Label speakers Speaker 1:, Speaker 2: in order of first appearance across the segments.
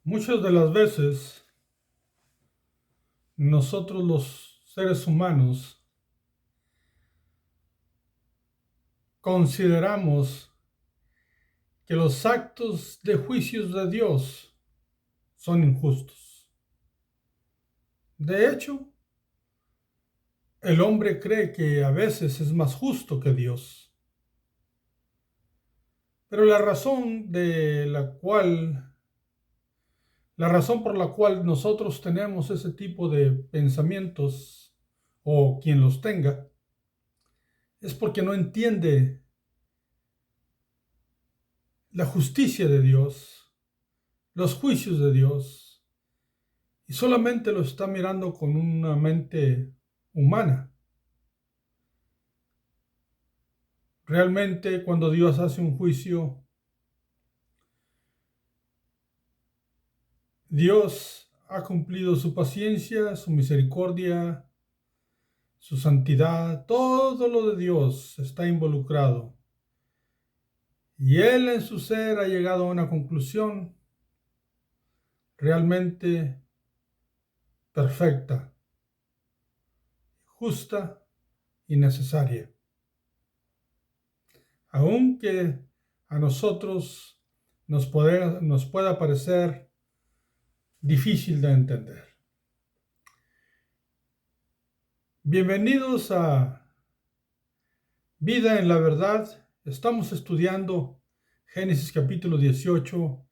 Speaker 1: Muchas de las veces nosotros los seres humanos consideramos que los actos de juicios de Dios son injustos. De hecho, el hombre cree que a veces es más justo que Dios. Pero la razón por la cual nosotros tenemos ese tipo de pensamientos, o quien los tenga, es porque no entiende la justicia de Dios, los juicios de Dios, y solamente lo está mirando con una mente humana. Realmente, cuando Dios hace un juicio, Dios ha cumplido su paciencia, su misericordia, su santidad, todo lo de Dios está involucrado. Y Él en su ser ha llegado a una conclusión realmente perfecta, justa y necesaria. Aunque a nosotros nos pueda parecer difícil de entender. Bienvenidos a Vida en la Verdad. Estamos estudiando Génesis capítulo 18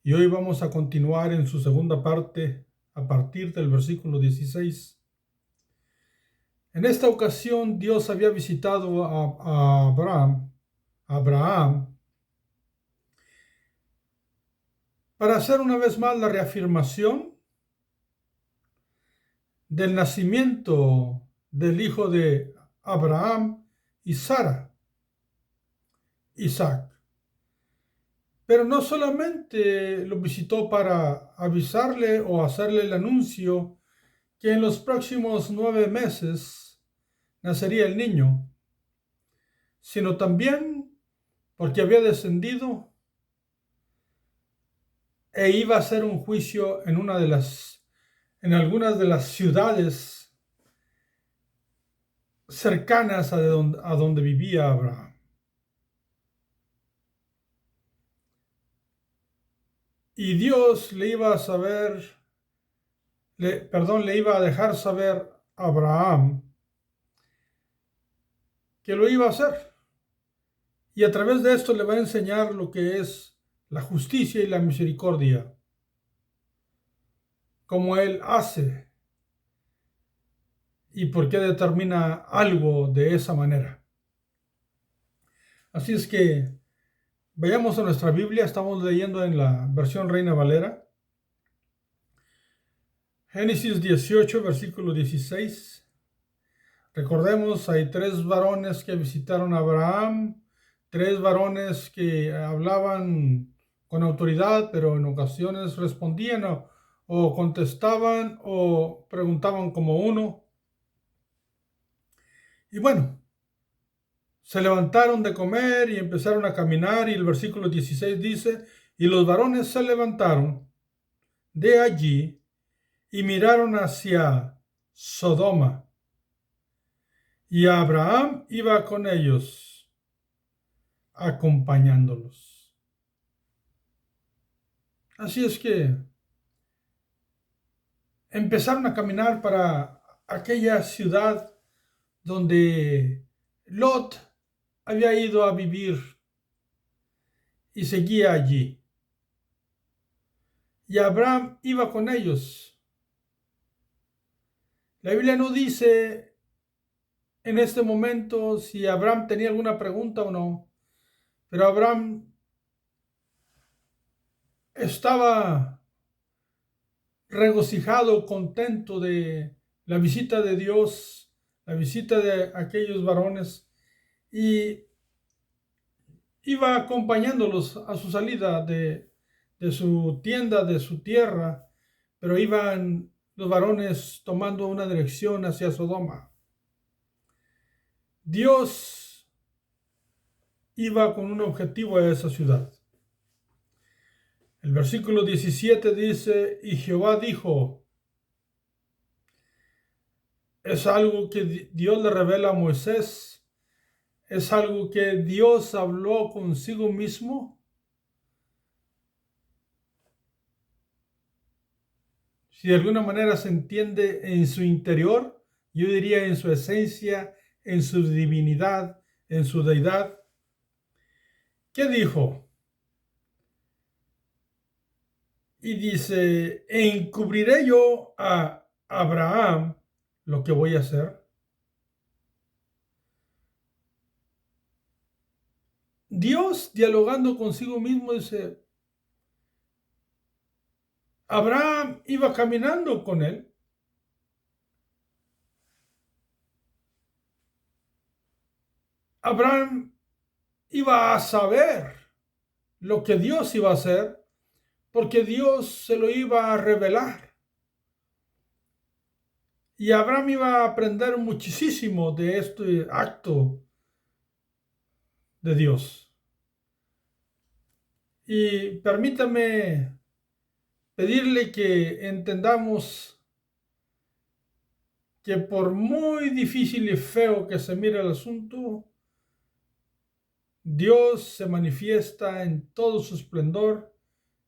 Speaker 1: y hoy vamos a continuar en su segunda parte a partir del versículo 16. En esta ocasión Dios había visitado a Abraham, para hacer una vez más la reafirmación del nacimiento del hijo de Abraham y Sara, Isaac. Pero no solamente lo visitó para avisarle o hacerle el anuncio que en los próximos 9 meses nacería el niño, sino también porque había descendido e iba a hacer un juicio en algunas de las ciudades cercanas a donde vivía Abraham. Y Dios le iba a dejar saber a Abraham que lo iba a hacer. Y a través de esto le va a enseñar lo que es la justicia y la misericordia, cómo Él hace y por qué determina algo de esa manera. Así es que vayamos a nuestra Biblia. Estamos leyendo en la versión Reina Valera. Génesis 18, versículo 16. Recordemos, hay 3 varones que visitaron a Abraham, 3 varones que hablaban con autoridad, pero en ocasiones respondían o contestaban o preguntaban como uno. Y bueno, se levantaron de comer y empezaron a caminar, y el versículo 16 dice: y los varones se levantaron de allí y miraron hacia Sodoma, y Abraham iba con ellos, acompañándolos. Así es que empezaron a caminar para aquella ciudad donde Lot había ido a vivir y seguía allí. Y Abraham iba con ellos. La Biblia no dice en este momento si Abraham tenía alguna pregunta o no, pero Abraham estaba regocijado, contento de la visita de Dios, la visita de aquellos varones, y iba acompañándolos a su salida de su tienda, de su tierra, pero iban los varones tomando una dirección hacia Sodoma. Dios iba con un objetivo a esa ciudad. El versículo 17 dice, y Jehová dijo, es algo que Dios le revela a Moisés, es algo que Dios habló consigo mismo. Si de alguna manera se entiende en su interior, yo diría en su esencia, en su divinidad, en su deidad. ¿Qué dijo? Y dice, encubriré yo a Abraham lo que voy a hacer. Dios dialogando consigo mismo dice, Abraham iba caminando con él. Abraham iba a saber lo que Dios iba a hacer porque Dios se lo iba a revelar. Y Abraham iba a aprender muchísimo de este acto de Dios. Y permítame pedirle que entendamos que por muy difícil y feo que se mire el asunto, Dios se manifiesta en todo su esplendor,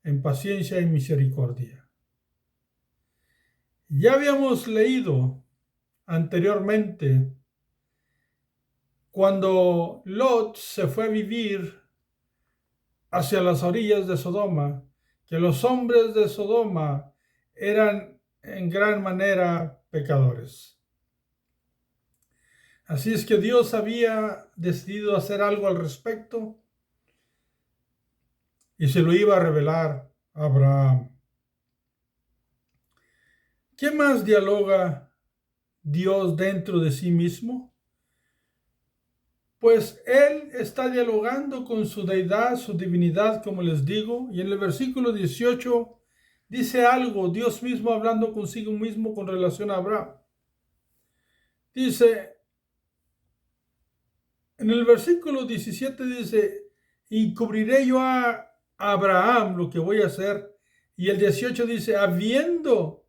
Speaker 1: en paciencia y misericordia. Ya habíamos leído anteriormente cuando Lot se fue a vivir hacia las orillas de Sodoma, que los hombres de Sodoma eran en gran manera pecadores. Así es que Dios había decidido hacer algo al respecto y se lo iba a revelar a Abraham. ¿Qué más dialoga Dios dentro de sí mismo? Pues Él está dialogando con su deidad, su divinidad, como les digo, y en el versículo 18 dice algo, Dios mismo hablando consigo mismo con relación a Abraham. Dice, en el versículo 17 dice, encubriré yo a Abraham lo que voy a hacer. Y el 18 dice, habiendo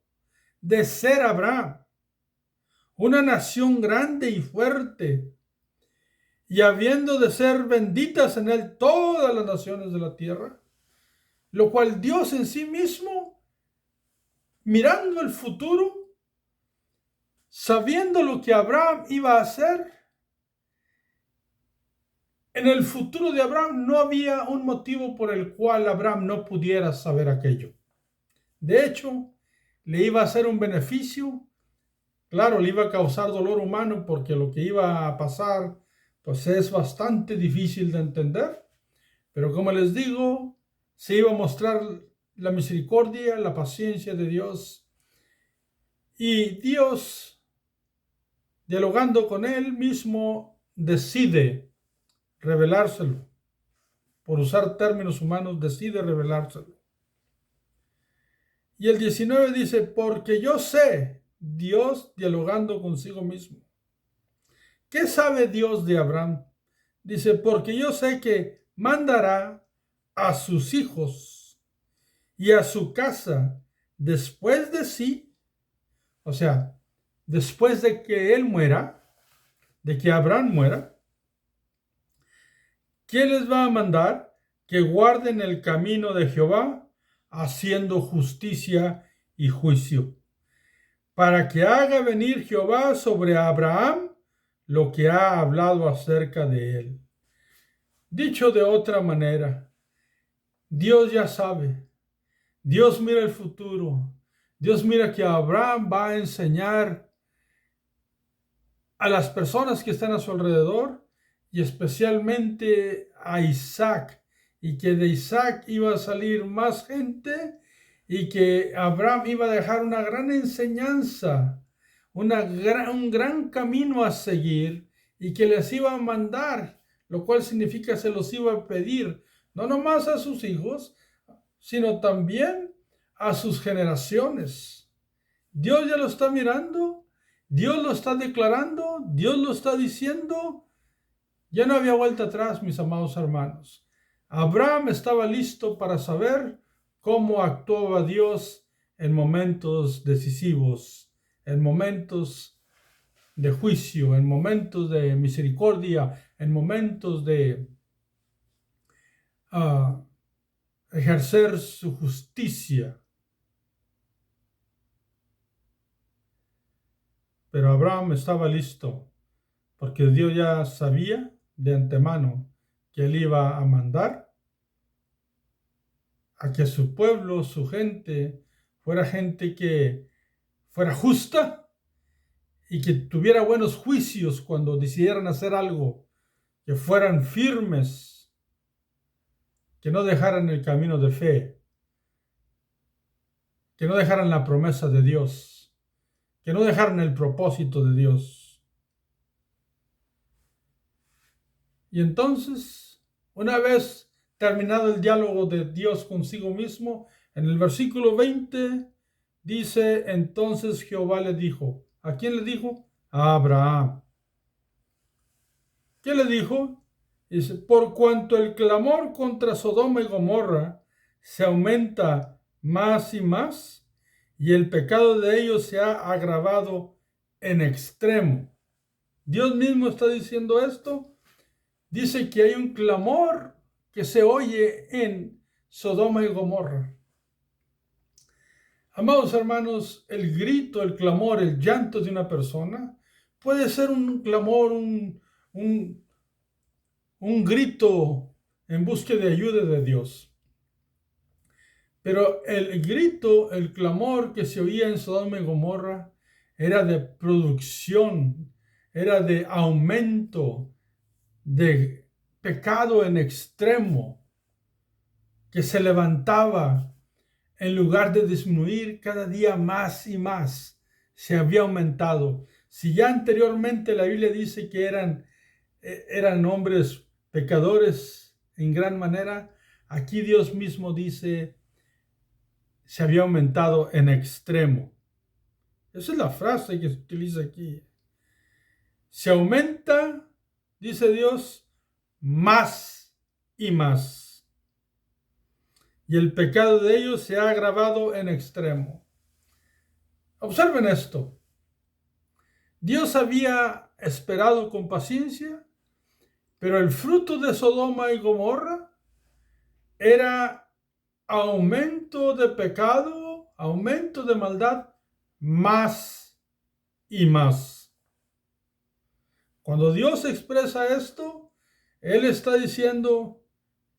Speaker 1: de ser Abraham una nación grande y fuerte, y habiendo de ser benditas en él todas las naciones de la tierra, lo cual Dios en sí mismo, mirando el futuro, sabiendo lo que Abraham iba a hacer, en el futuro de Abraham no había un motivo por el cual Abraham no pudiera saber aquello. De hecho, le iba a hacer un beneficio. Claro, le iba a causar dolor humano porque lo que iba a pasar pues es bastante difícil de entender. Pero como les digo, se iba a mostrar la misericordia, la paciencia de Dios. Y Dios, dialogando con él mismo, decide revelárselo. Por usar términos humanos, decide revelárselo. Y el 19 dice, porque yo sé, Dios dialogando consigo mismo. ¿Qué sabe Dios de Abraham? Dice, porque yo sé que mandará a sus hijos y a su casa después de sí, o sea, después de que él muera, de que Abraham muera, ¿quién les va a mandar? Que guarden el camino de Jehová, haciendo justicia y juicio, para que haga venir Jehová sobre Abraham lo que ha hablado acerca de él. Dicho de otra manera, Dios ya sabe, Dios mira el futuro, Dios mira que Abraham va a enseñar a las personas que están a su alrededor y especialmente a Isaac, y que de Isaac iba a salir más gente y que Abraham iba a dejar una gran enseñanza, un gran camino a seguir y que les iba a mandar, lo cual significa se los iba a pedir, no nomás a sus hijos, sino también a sus generaciones. Dios ya lo está mirando, Dios lo está declarando, Dios lo está diciendo. Ya no había vuelta atrás, mis amados hermanos. Abraham estaba listo para saber cómo actuaba Dios en momentos decisivos, en momentos de juicio, en momentos de misericordia, en momentos de ejercer su justicia. Pero Abraham estaba listo, porque Dios ya sabía de antemano que él iba a mandar a que su pueblo, su gente, fuera gente que fuera justa y que tuviera buenos juicios cuando decidieran hacer algo, que fueran firmes, que no dejaran el camino de fe, que no dejaran la promesa de Dios, que no dejaran el propósito de Dios. Y entonces, una vez terminado el diálogo de Dios consigo mismo, en el versículo 20 dice, entonces Jehová le dijo, ¿a quién le dijo? A Abraham. ¿Qué le dijo? Dice, por cuanto el clamor contra Sodoma y Gomorra se aumenta más y más, y el pecado de ellos se ha agravado en extremo. Dios mismo está diciendo esto. Dice que hay un clamor que se oye en Sodoma y Gomorra. Amados hermanos, el grito, el clamor, el llanto de una persona puede ser un clamor, un grito en búsqueda de ayuda de Dios. Pero el grito, el clamor que se oía en Sodoma y Gomorra era de producción, era de aumento, de pecado en extremo, que se levantaba en lugar de disminuir cada día más y más, se había aumentado. Si ya anteriormente la Biblia dice que eran hombres pecadores en gran manera, aquí Dios mismo dice, se había aumentado en extremo. Esa es la frase que se utiliza aquí. Se aumenta, dice Dios, más y más. Y el pecado de ellos se ha agravado en extremo. Observen esto. Dios había esperado con paciencia, pero el fruto de Sodoma y Gomorra era aumento de pecado, aumento de maldad, más y más. Cuando Dios expresa esto, Él está diciendo,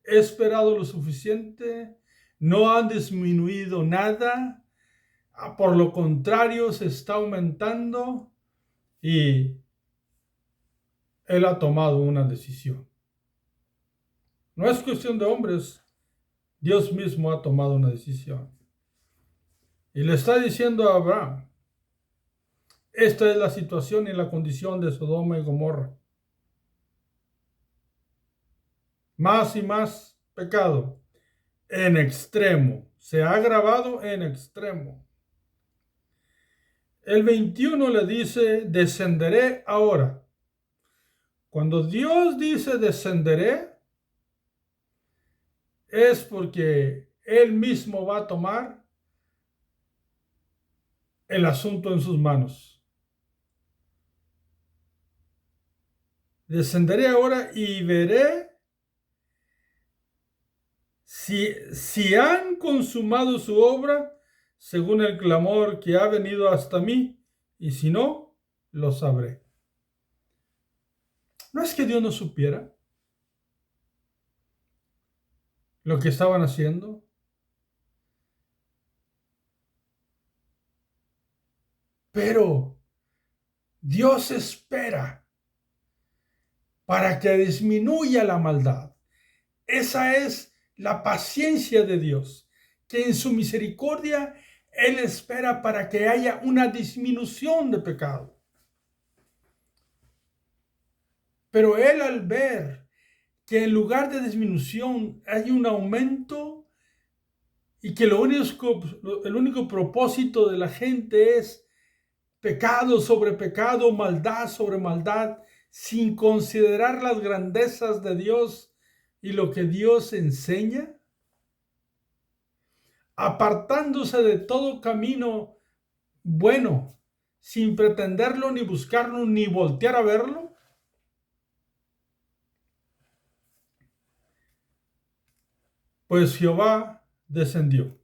Speaker 1: he esperado lo suficiente, no han disminuido nada, por lo contrario, se está aumentando y Él ha tomado una decisión. No es cuestión de hombres, Dios mismo ha tomado una decisión. Y le está diciendo a Abraham, esta es la situación y la condición de Sodoma y Gomorra. Más y más pecado en extremo. Se ha agravado en extremo. El 21 le dice, descenderé ahora. Cuando Dios dice descenderé, es porque Él mismo va a tomar el asunto en sus manos. Descenderé ahora y veré si han consumado su obra según el clamor que ha venido hasta mí, y si no, lo sabré. ¿No es que Dios no supiera lo que estaban haciendo? Pero Dios espera para que disminuya la maldad. Esa es la paciencia de Dios, que en su misericordia Él espera para que haya una disminución de pecado. Pero Él, al ver que en lugar de disminución hay un aumento y que el único propósito de la gente es pecado sobre pecado, maldad sobre maldad, sin considerar las grandezas de Dios y lo que Dios enseña, apartándose de todo camino bueno, sin pretenderlo, ni buscarlo, ni voltear a verlo? Pues Jehová descendió.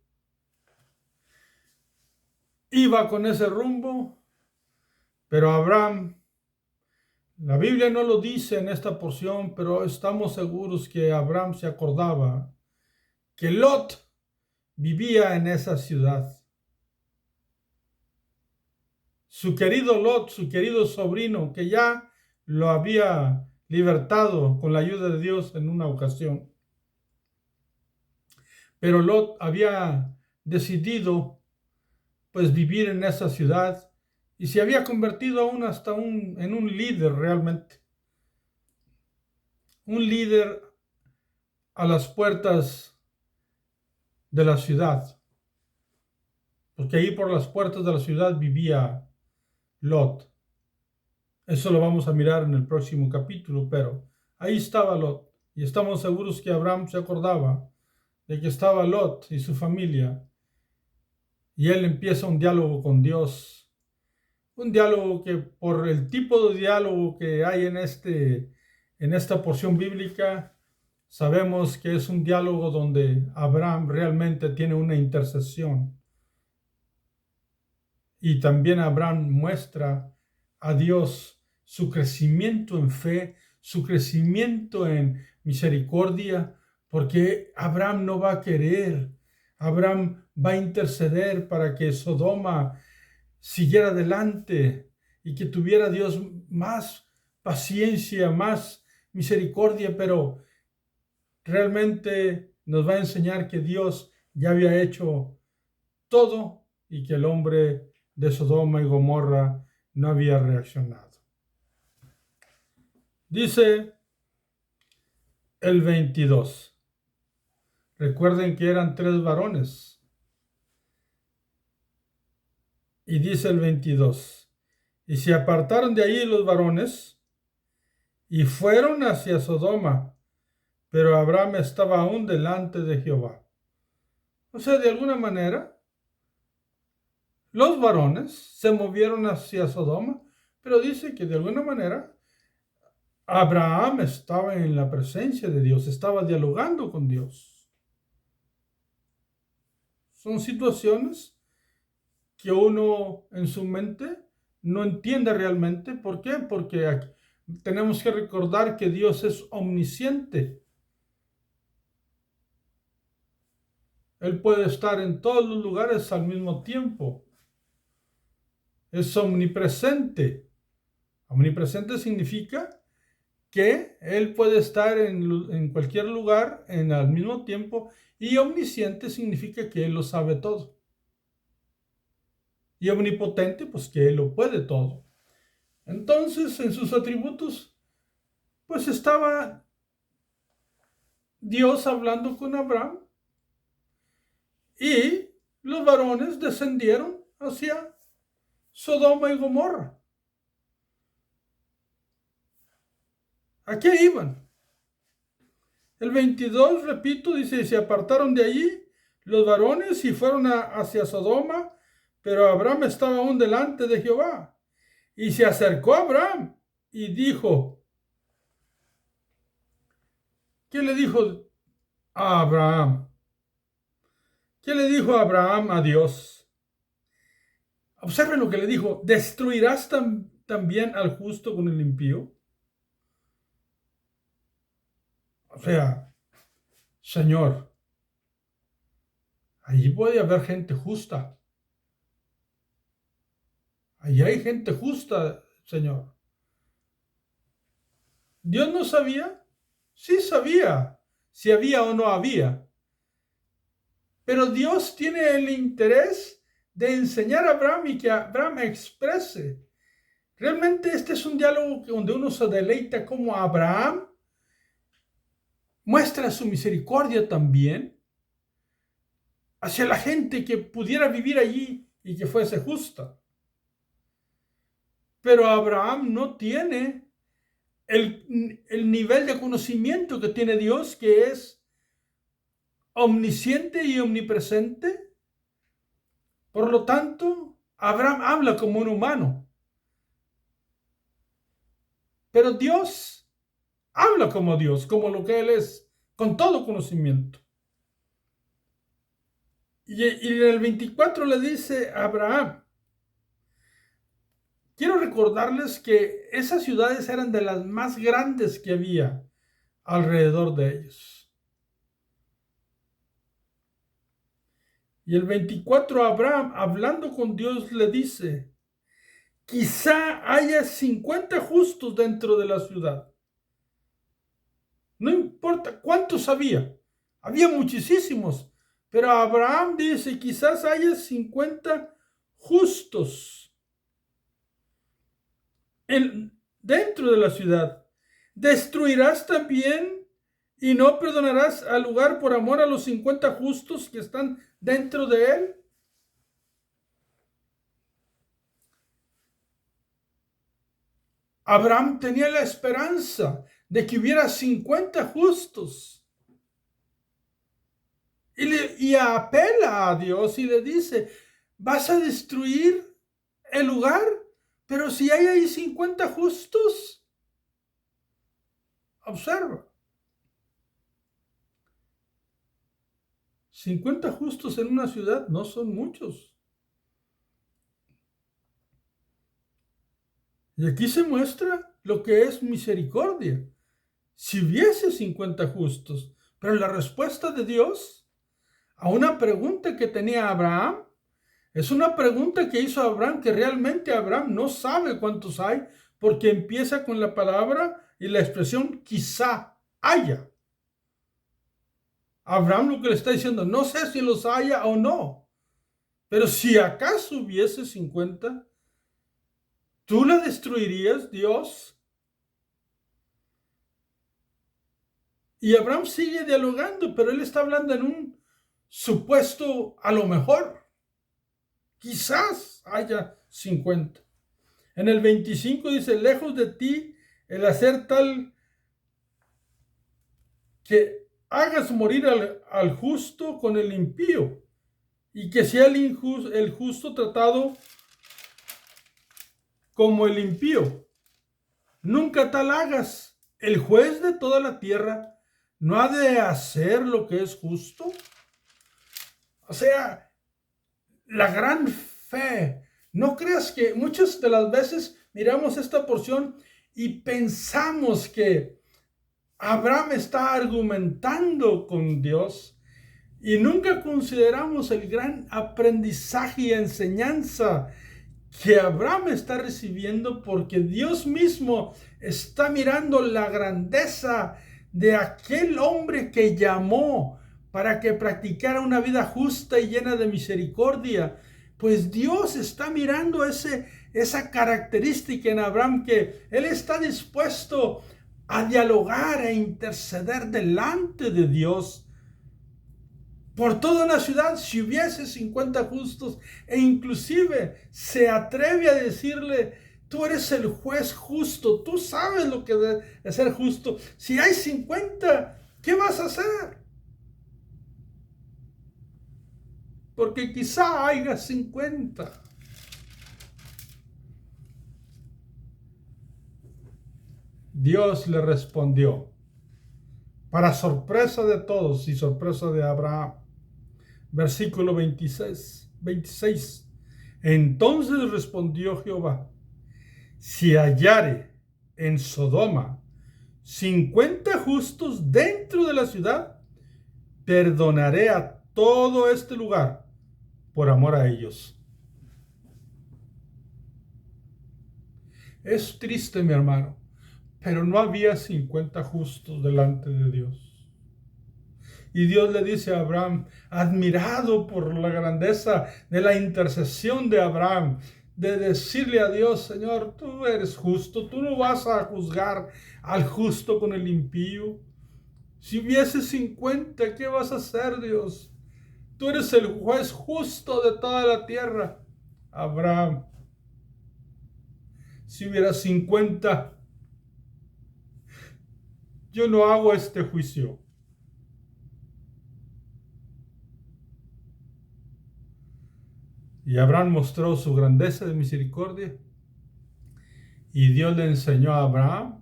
Speaker 1: Iba con ese rumbo, pero Abraham, la Biblia no lo dice en esta porción, pero estamos seguros que Abraham se acordaba que Lot vivía en esa ciudad. Su querido Lot, su querido sobrino, que ya lo había libertado con la ayuda de Dios en una ocasión. Pero Lot había decidido pues vivir en esa ciudad y se había convertido aún en un líder realmente. Un líder a las puertas de la ciudad. Porque ahí por las puertas de la ciudad vivía Lot. Eso lo vamos a mirar en el próximo capítulo, pero ahí estaba Lot. Y estamos seguros que Abraham se acordaba de que estaba Lot y su familia. Y él empieza un diálogo con Dios. Un diálogo que por el tipo de diálogo que hay en esta porción bíblica, sabemos que es un diálogo donde Abraham realmente tiene una intercesión. Y también Abraham muestra a Dios su crecimiento en fe, su crecimiento en misericordia, porque Abraham no va a querer, Abraham va a interceder para que Sodoma siguiera adelante y que tuviera Dios más paciencia, más misericordia, pero realmente nos va a enseñar que Dios ya había hecho todo y que el hombre de Sodoma y Gomorra no había reaccionado. Dice el 22. Recuerden que eran 3 varones. Y dice el 22. Y se apartaron de allí los varones y fueron hacia Sodoma, pero Abraham estaba aún delante de Jehová. O sea, de alguna manera, los varones se movieron hacia Sodoma, pero dice que de alguna manera Abraham estaba en la presencia de Dios, estaba dialogando con Dios. Son situaciones que uno en su mente no entiende realmente. ¿Por qué? Porque tenemos que recordar que Dios es omnisciente. Él puede estar en todos los lugares al mismo tiempo. Es omnipresente. Omnipresente significa que Él puede estar en cualquier lugar al mismo tiempo, y omnisciente significa que Él lo sabe todo. Y omnipotente, pues que Él lo puede todo. Entonces, en sus atributos, pues estaba Dios hablando con Abraham, y los varones descendieron hacia Sodoma y Gomorra. ¿A qué iban? El 22, repito, dice, se apartaron de allí los varones y fueron hacia Sodoma, pero Abraham estaba aún delante de Jehová. Y se acercó a Abraham y dijo, ¿qué le dijo a Abraham? ¿Qué le dijo Abraham a Dios? Observen lo que le dijo, ¿destruirás también al justo con el impío? O sea, Señor, allí puede haber gente justa. Allí hay gente justa, Señor. ¿Dios no sabía? Sí sabía si había o no había. Pero Dios tiene el interés de enseñar a Abraham y que Abraham exprese. Realmente este es un diálogo donde uno se deleita como Abraham muestra su misericordia también hacia la gente que pudiera vivir allí y que fuese justa. Pero Abraham no tiene el nivel de conocimiento que tiene Dios, que es omnisciente y omnipresente, Por lo tanto, Abraham habla como un humano, pero Dios habla como Dios, como lo que Él es, con todo conocimiento. Y en el 24 le dice a Abraham, quiero recordarles que esas ciudades eran de las más grandes que había alrededor de ellos. Y el 24 Abraham, hablando con Dios, le dice, quizá haya 50 justos dentro de la ciudad. No importa cuántos había muchísimos, pero Abraham dice, quizás haya 50 justos dentro de la ciudad. ¿Destruirás también y no perdonarás al lugar por amor a los 50 justos que están dentro de él? Abraham tenía la esperanza de que hubiera 50 justos. Y apela a Dios y le dice, ¿vas a destruir el lugar? Pero si hay ahí 50 justos, observa. 50 justos en una ciudad no son muchos. Y aquí se muestra lo que es misericordia. Si hubiese 50 justos, pero la respuesta de Dios a una pregunta que tenía Abraham, es una pregunta que hizo Abraham, que realmente Abraham no sabe cuántos hay, porque empieza con la palabra y la expresión quizá haya. Abraham lo que le está diciendo, no sé si los haya o no, pero si acaso hubiese 50, ¿tú la destruirías, Dios? Y Abraham sigue dialogando, pero él está hablando en un supuesto a lo mejor. Quizás haya 50. En el 25 dice, lejos de ti el hacer tal que hagas morir al justo con el impío, y que sea el justo tratado como el impío. Nunca tal hagas. El juez de toda la tierra no ha de hacer lo que es justo. O sea, la gran fe. No creas que muchas de las veces miramos esta porción y pensamos que Abraham está argumentando con Dios y nunca consideramos el gran aprendizaje y enseñanza que Abraham está recibiendo, porque Dios mismo está mirando la grandeza de aquel hombre que llamó para que practicara una vida justa y llena de misericordia. Pues Dios está mirando esa característica en Abraham, que él está dispuesto a dialogar e interceder delante de Dios por toda una ciudad si hubiese 50 justos, e inclusive se atreve a decirle, tú eres el juez justo, tú sabes lo que debe ser justo. Si hay 50, ¿qué vas a hacer? Porque quizá haya 50. Dios le respondió, para sorpresa de todos y sorpresa de Abraham. Versículo 26. Entonces respondió Jehová, si hallare en Sodoma 50 justos dentro de la ciudad, perdonaré a todo este lugar por amor a ellos. Es triste, mi hermano, pero no había 50 justos delante de Dios. Y Dios le dice a Abraham, admirado por la grandeza de la intercesión de Abraham, de decirle a Dios, Señor, tú eres justo, tú no vas a juzgar al justo con el impío. Si hubiese 50, ¿qué vas a hacer, Dios? Tú eres el juez justo de toda la tierra. Abraham, si hubiera 50, yo no hago este juicio. Y Abraham mostró su grandeza de misericordia. Y Dios le enseñó a Abraham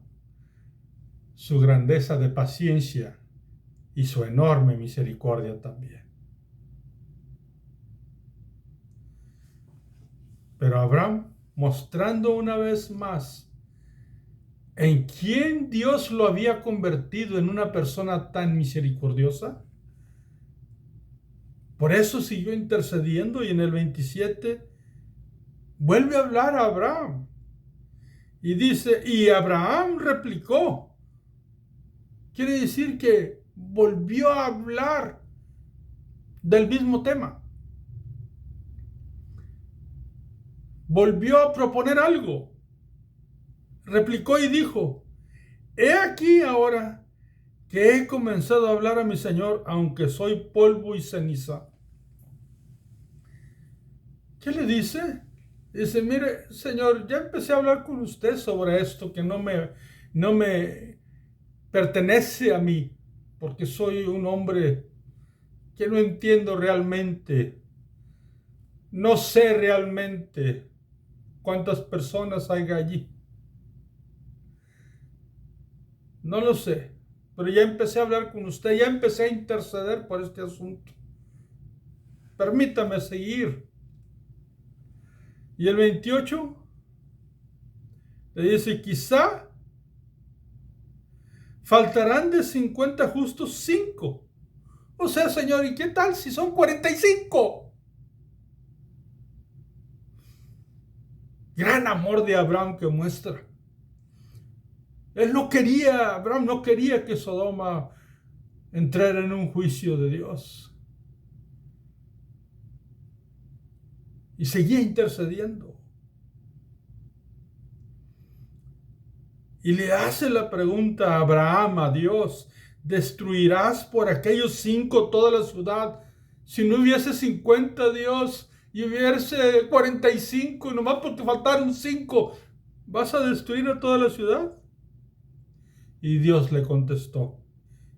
Speaker 1: su grandeza de paciencia y su enorme misericordia también. Pero Abraham, mostrando una vez más en quién Dios lo había convertido en una persona tan misericordiosa, por eso siguió intercediendo, y en el 27 vuelve a hablar a Abraham. Y dice, y Abraham replicó. Quiere decir que volvió a hablar del mismo tema. Volvió a proponer algo. Replicó y dijo, he aquí ahora que he comenzado a hablar a mi Señor, aunque soy polvo y ceniza. ¿Qué le dice? Dice, mire, Señor, ya empecé a hablar con usted sobre esto que no me pertenece a mí, porque soy un hombre que no entiendo realmente, no sé realmente cuántas personas hay allí. No lo sé, pero ya empecé a hablar con usted, ya empecé a interceder por este asunto. Permítame seguir. Y el 28 le dice, quizá faltarán de 50 justos 5. O sea, Señor, ¿y qué tal si son 45? Gran amor de Abraham que muestra. Abraham no quería que Sodoma entrara en un juicio de Dios. Y seguía intercediendo. Y le hace la pregunta a Abraham, a Dios, ¿destruirás por aquellos 5 toda la ciudad? Si no hubiese 50, Dios, y hubiese 45, y nomás porque faltaron 5, ¿vas a destruir a toda la ciudad? Y Dios le contestó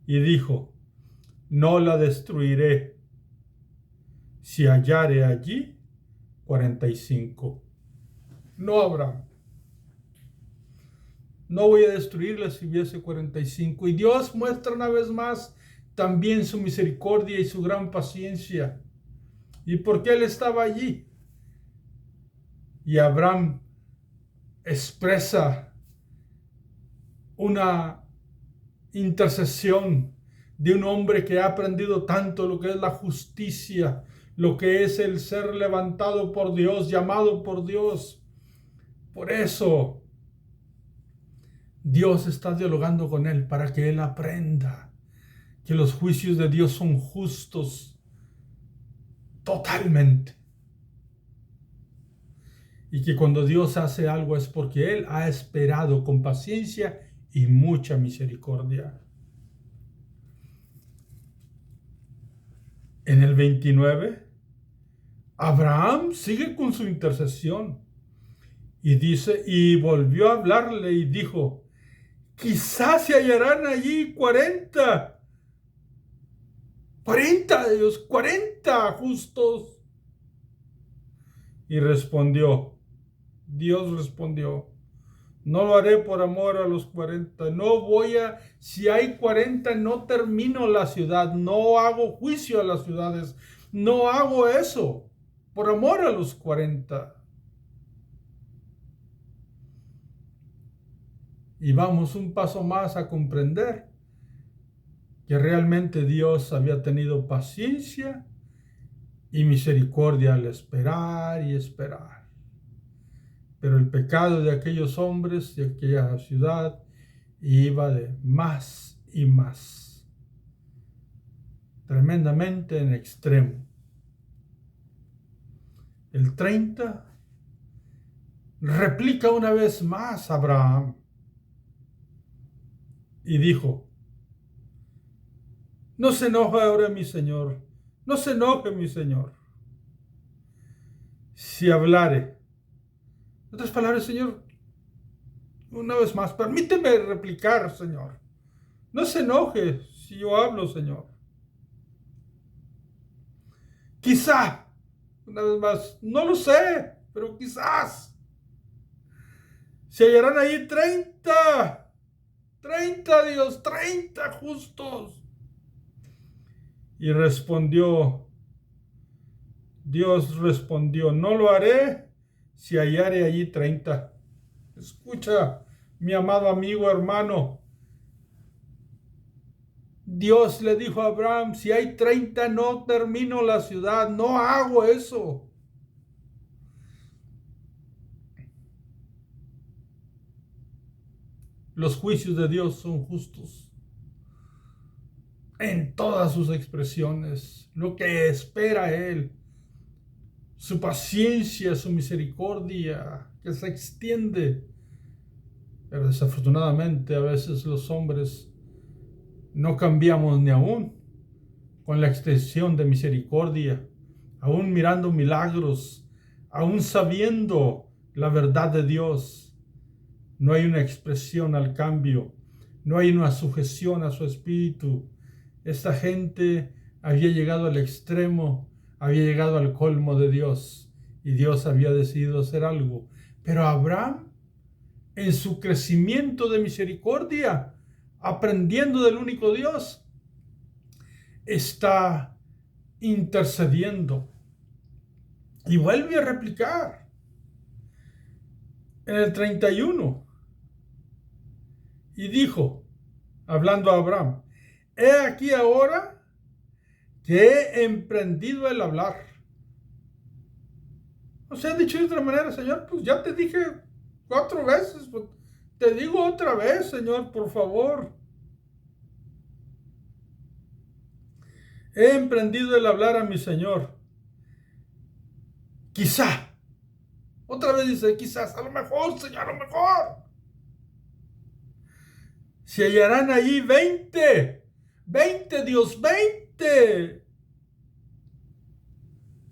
Speaker 1: y dijo, no la destruiré si hallare allí 45. No, Abraham. No voy a destruirla si hubiese 45. Y Dios muestra una vez más también su misericordia y su gran paciencia. ¿Y por qué él estaba allí? Y Abraham expresa una intercesión de un hombre que ha aprendido tanto lo que es la justicia, lo que es el ser levantado por Dios, llamado por Dios. Por eso Dios está dialogando con él para que él aprenda que los juicios de Dios son justos totalmente. Y que cuando Dios hace algo es porque Él ha esperado con paciencia y mucha misericordia. En el 29, Abraham sigue con su intercesión. Y dice, y volvió a hablarle y dijo, quizás se hallarán allí 40 de ellos, 40 justos. Y Dios respondió, no lo haré por amor a los 40. Si hay 40, no termino la ciudad. No hago juicio a las ciudades. No hago eso por amor a los 40. Y vamos un paso más a comprender que realmente Dios había tenido paciencia y misericordia al esperar y esperar. Pero el pecado de aquellos hombres, de aquella ciudad, iba de más y más, tremendamente en extremo. El 30 replica una vez más a Abraham y dijo, no se enoje ahora mi Señor, no se enoje mi Señor, si hablare. En otras palabras, Señor, una vez más, permíteme replicar, Señor. No se enoje si yo hablo, Señor. Quizá Una vez más, no lo sé, pero quizás se hallarán ahí 30, Dios, 30 justos. Y Dios respondió, no lo haré si hallare allí 30. Escucha, mi amado amigo, hermano. Dios le dijo a Abraham, si hay 30 no termino la ciudad, no hago eso. Los juicios de Dios son justos en todas sus expresiones, lo que espera Él, su paciencia, su misericordia, que se extiende. Pero desafortunadamente a veces los hombres no cambiamos ni aún con la extensión de misericordia, aún mirando milagros, aún sabiendo la verdad de Dios. No hay una expresión al cambio, no hay una sujeción a su espíritu. Esta gente había llegado al extremo, había llegado al colmo de Dios y Dios había decidido hacer algo. Pero Abraham, en su crecimiento de misericordia, aprendiendo del único Dios, está intercediendo y vuelve a replicar en el 31 y dijo, hablando a Abraham, he aquí ahora que he emprendido el hablar. O sea, dicho de otra manera, Señor, pues ya te dije 4 veces, pues te digo otra vez, Señor, por favor. He emprendido el hablar a mi Señor. Quizá. Otra vez dice, quizás, a lo mejor, Señor, a lo mejor. Se hallarán allí 20. 20, Dios, 20.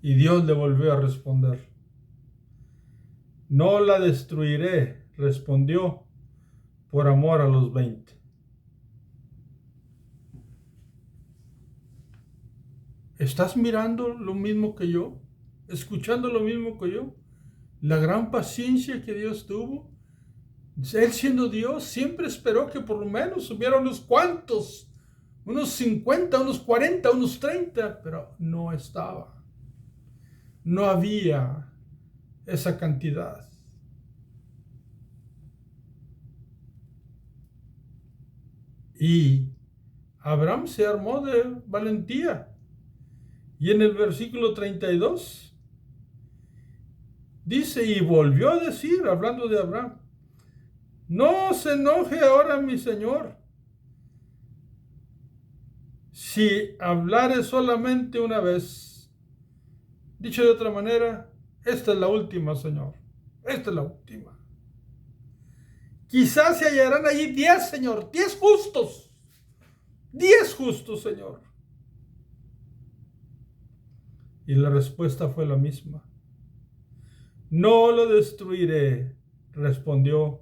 Speaker 1: Y Dios le volvió a responder. No la destruiré, respondió, por amor a los 20. ¿Estás mirando lo mismo que yo? ¿Escuchando lo mismo que yo? La gran paciencia que Dios tuvo. Él siendo Dios siempre esperó que por lo menos hubiera unos cuantos, unos 50, unos 40, unos 30, pero no estaba. No había esa cantidad. Y Abraham se armó de valentía. Y en el versículo 32 dice, y volvió a decir, hablando de Abraham, no se enoje ahora mi Señor, si hablare solamente una vez. Dicho de otra manera, esta es la última, Señor. Esta es la última. Quizás se hallarán allí 10, Señor, 10 justos. 10 justos, Señor. Y la respuesta fue la misma. No lo destruiré, respondió,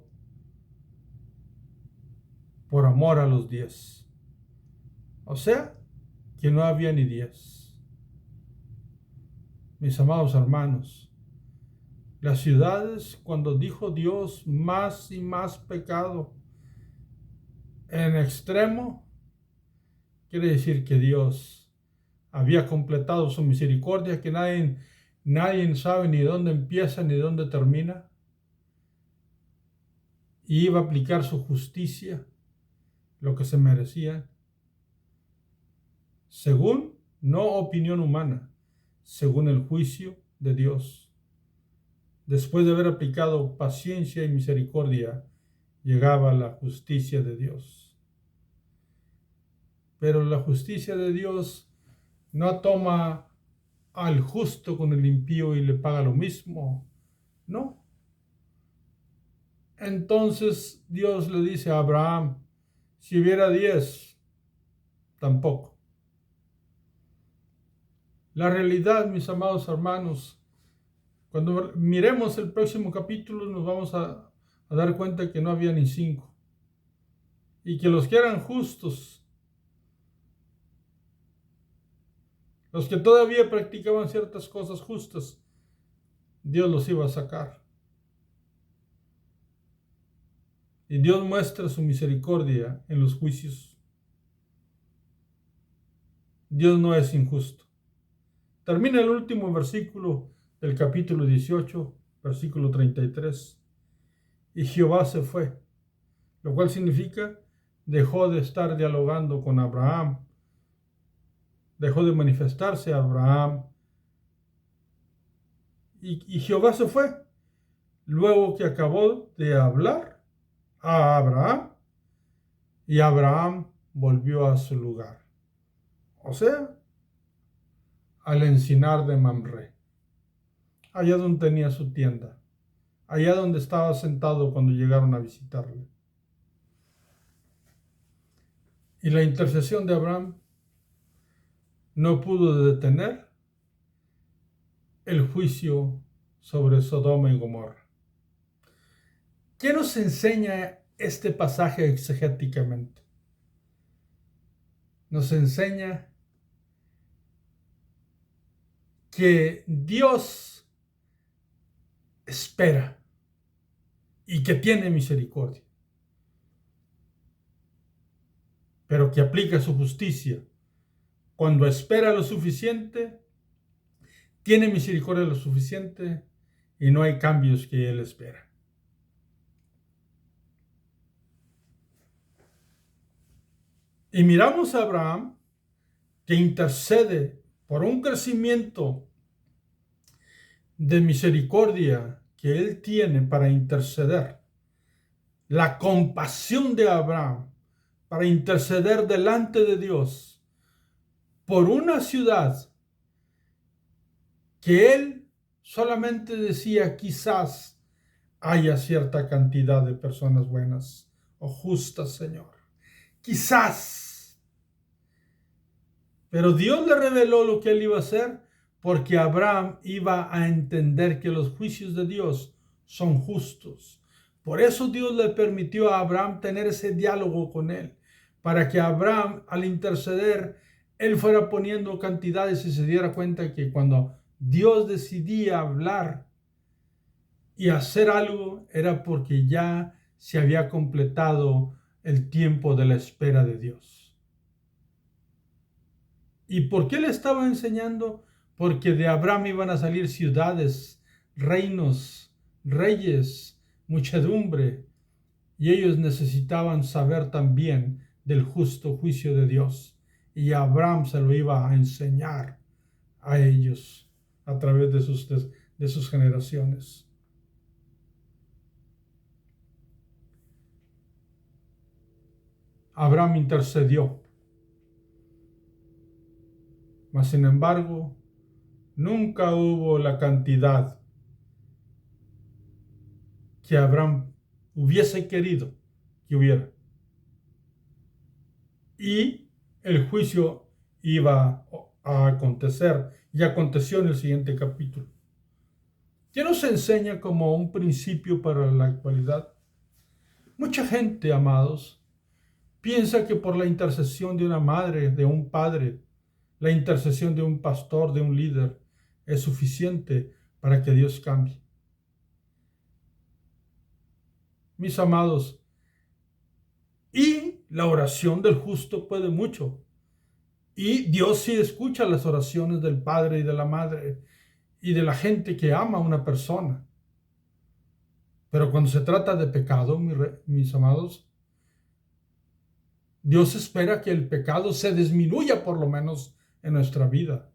Speaker 1: por amor a los 10. O sea, que no había ni 10. Mis amados hermanos, las ciudades, cuando dijo Dios más y más pecado en extremo, quiere decir que Dios había completado su misericordia, que nadie sabe ni dónde empieza ni dónde termina, y iba a aplicar su justicia, lo que se merecía, según no opinión humana, según el juicio de Dios. Después de haber aplicado paciencia y misericordia, llegaba la justicia de Dios. Pero la justicia de Dios no toma al justo con el impío y le paga lo mismo. No. Entonces Dios le dice a Abraham, si hubiera 10, tampoco. La realidad, mis amados hermanos, cuando miremos el próximo capítulo nos vamos a dar cuenta que no había ni 5. Y que los que eran justos Los que todavía practicaban ciertas cosas justas, Dios los iba a sacar. Y Dios muestra su misericordia en los juicios. Dios no es injusto. Termina el último versículo del capítulo 18, versículo 33. Y Jehová se fue, lo cual significa dejó de estar dialogando con Abraham, dejó de manifestarse a Abraham. Y Jehová se fue, luego que acabó de hablar a Abraham, y Abraham volvió a su lugar, o sea, al encinar de Mamre, allá donde tenía su tienda, allá donde estaba sentado cuando llegaron a visitarle. Y la intercesión de Abraham no pudo detener el juicio sobre Sodoma y Gomorra. ¿Qué nos enseña este pasaje exegéticamente? Nos enseña que Dios espera y que tiene misericordia, pero que aplica su justicia. Cuando espera lo suficiente, tiene misericordia lo suficiente y no hay cambios que Él espera. Y miramos a Abraham, que intercede por un crecimiento de misericordia que Él tiene para interceder. La compasión de Abraham para interceder delante de Dios por una ciudad que Él solamente decía quizás haya cierta cantidad de personas buenas o justas, Señor. Quizás. Pero Dios le reveló lo que Él iba a hacer, porque Abraham iba a entender que los juicios de Dios son justos. Por eso Dios le permitió a Abraham tener ese diálogo con Él, para que Abraham, al interceder, él fuera poniendo cantidades y se diera cuenta que cuando Dios decidía hablar y hacer algo, era porque ya se había completado el tiempo de la espera de Dios. ¿Y por qué le estaba enseñando? Porque de Abraham iban a salir ciudades, reinos, reyes, muchedumbre, y ellos necesitaban saber también del justo juicio de Dios. Y Abraham se lo iba a enseñar a ellos a través de sus generaciones. Abraham intercedió, mas sin embargo, nunca hubo la cantidad que Abraham hubiese querido que hubiera. Y el juicio iba a acontecer, y aconteció en el siguiente capítulo. ¿Qué nos enseña como un principio para la actualidad? Mucha gente, amados, piensa que por la intercesión de una madre, de un padre, la intercesión de un pastor, de un líder, es suficiente para que Dios cambie. Mis amados, y la oración del justo puede mucho. Y Dios sí escucha las oraciones del padre y de la madre y de la gente que ama a una persona. Pero cuando se trata de pecado, mis amados, Dios espera que el pecado se disminuya por lo menos en nuestra vida.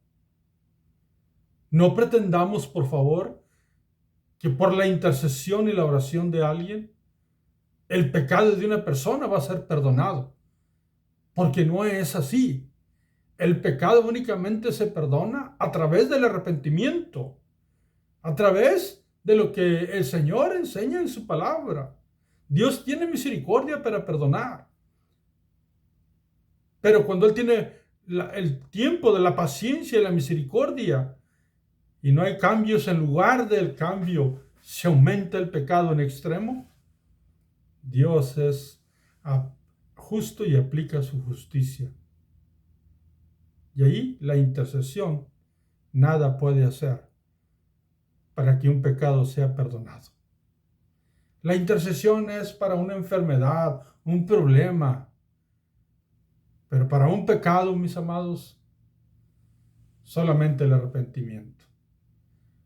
Speaker 1: No pretendamos, por favor, que por la intercesión y la oración de alguien, el pecado de una persona va a ser perdonado. Porque no es así. El pecado únicamente se perdona a través del arrepentimiento, a través de lo que el Señor enseña en su palabra. Dios tiene misericordia para perdonar. Pero cuando Él tiene el tiempo de la paciencia y la misericordia, y no hay cambios, en lugar del cambio se aumenta el pecado en extremo, Dios es justo y aplica su justicia. Y ahí la intercesión nada puede hacer para que un pecado sea perdonado. La intercesión es para una enfermedad, un problema, pero para un pecado, mis amados, solamente el arrepentimiento.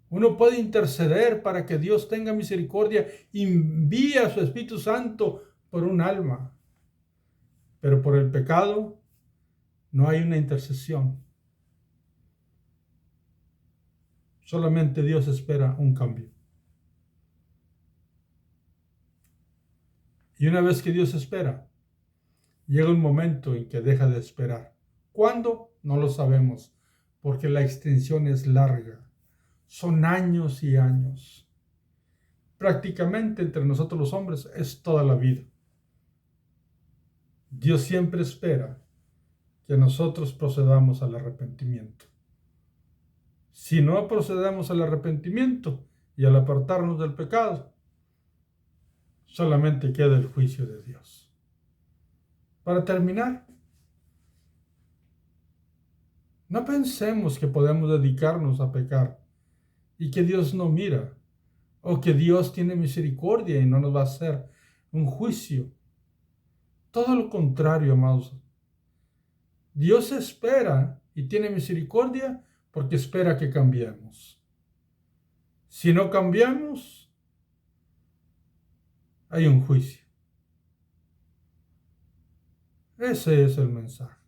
Speaker 1: Uno puede interceder para que Dios tenga misericordia, envíe a su Espíritu Santo por un alma, pero por el pecado no hay una intercesión. Solamente Dios espera un cambio. Y una vez que Dios espera, llega un momento en que deja de esperar. ¿Cuándo? No lo sabemos, porque la extensión es larga. Son años y años. Prácticamente entre nosotros los hombres es toda la vida. Dios siempre espera que nosotros procedamos al arrepentimiento. Si no procedemos al arrepentimiento y al apartarnos del pecado, solamente queda el juicio de Dios. Para terminar, no pensemos que podemos dedicarnos a pecar y que Dios no mira, o que Dios tiene misericordia y no nos va a hacer un juicio. Todo lo contrario, amados. Dios espera y tiene misericordia porque espera que cambiemos. Si no cambiamos, hay un juicio. Ese es el mensaje.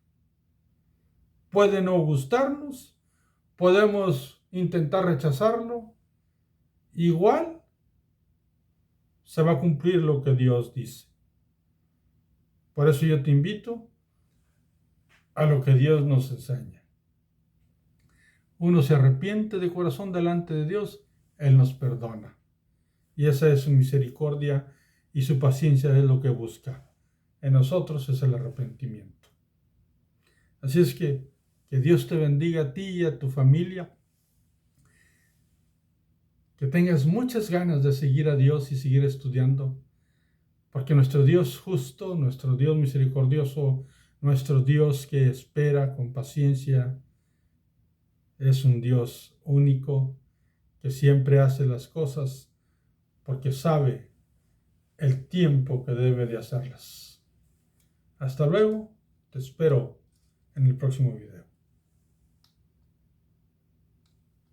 Speaker 1: Puede no gustarnos, podemos intentar rechazarlo, igual se va a cumplir lo que Dios dice. Por eso yo te invito a lo que Dios nos enseña. Uno se arrepiente de corazón delante de Dios, Él nos perdona. Y esa es su misericordia y su paciencia es lo que busca. En nosotros es el arrepentimiento. Así es que Dios te bendiga a ti y a tu familia. Que tengas muchas ganas de seguir a Dios y seguir estudiando. Porque nuestro Dios justo, nuestro Dios misericordioso, nuestro Dios que espera con paciencia, es un Dios único que siempre hace las cosas porque sabe el tiempo que debe de hacerlas. Hasta luego, te espero en el próximo video.